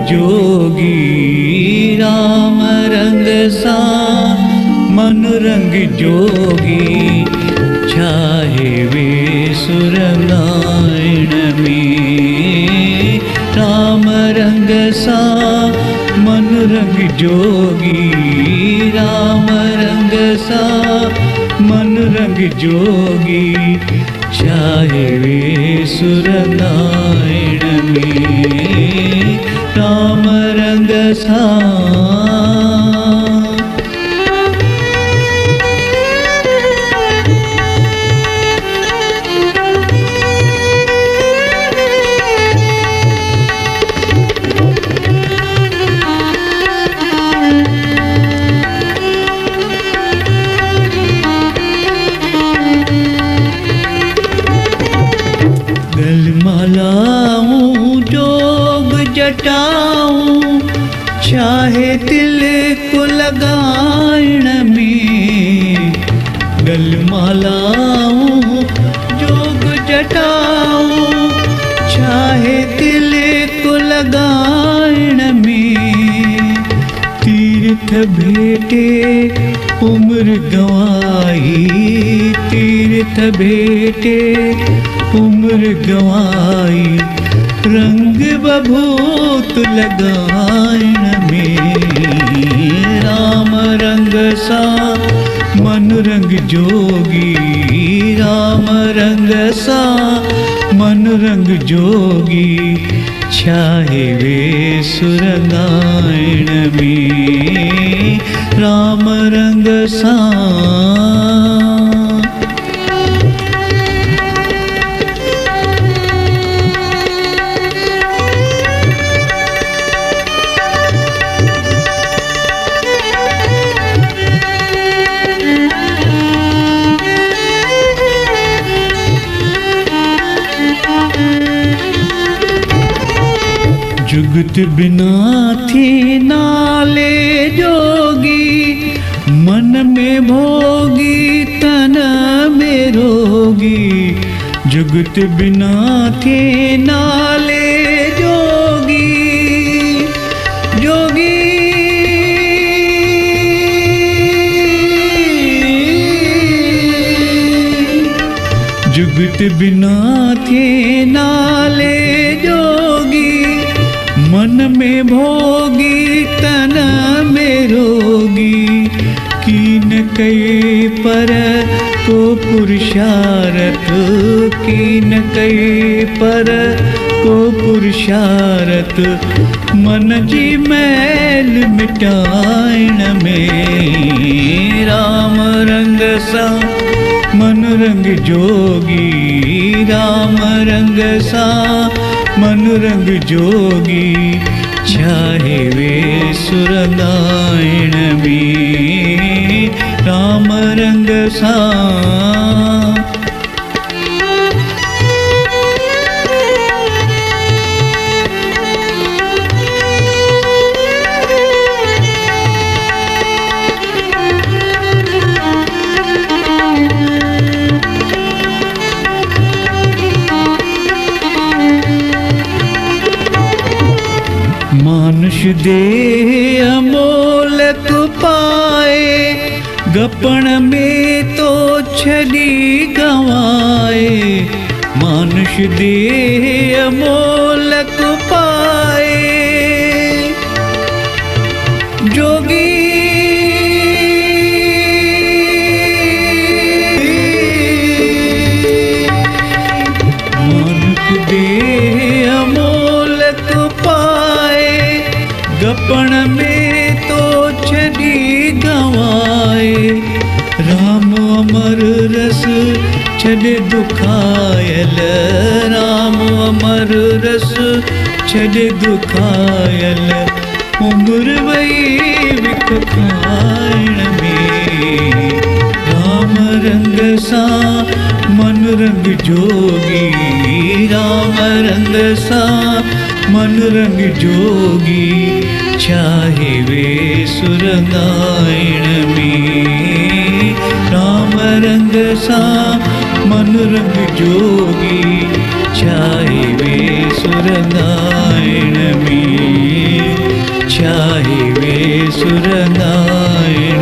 जोगी राम रंग सा मन रंग जोगी छाहे वे सुरंगायण में। राम रंग सा मन रंग जोगी राम रंग सा मन रंग जोगी छाहे वे सुरंगायण में। राम रंग सा गलमालाऊं जोग जटाऊं चाहे तिलक लगायण में। गलमालाऊं जोग जटाऊं चाहे तिलक लगायण में। तीर्थ भेटे उम्र गवाई तीर्थ भेटे उम्र गवाई रंग बभूत लगायण में। राम रंग सा मन रंग जोगी राम रंग सा मन रंग जोगी छाहे वे सुरंगायण में। राम रंग सा जुगत बिना थी नाले जोगी मन में भोगी तन में रोगी। जुगत बिना थी नाले जोगी जोगी जुगत बिना थे नाले जोगी मन में भोगी तन में रोगी। कीन कई पर को पुरुषारथ कीन कई पर को पुरुषारथ मन जी मैल मिटायण में। राम रंग सा मन रंग जोगी राम रंग सा मन रंग जोगी छाहे वे सुरंगायण में। राम रंग सा मानुष देह अमोलक पाए गपण में तो छड़ी गवाए। मानुष देह अमोलक पाए जोगी मानुष देह अमोलक गपण में तो छड़ी गवाए। राम अमर रस छड़ दुखायल राम अमर रस छड़ दुखायल उम्र वही विख खायण में। राम रंग सा मन रंग जोगी राम रंग सा मन रंग जोगी छाहे वे सुरंगायण में। राम रंग सा मन रंग जोगी छाहे वे सुरंगायण में। चाहिए सुरंगायण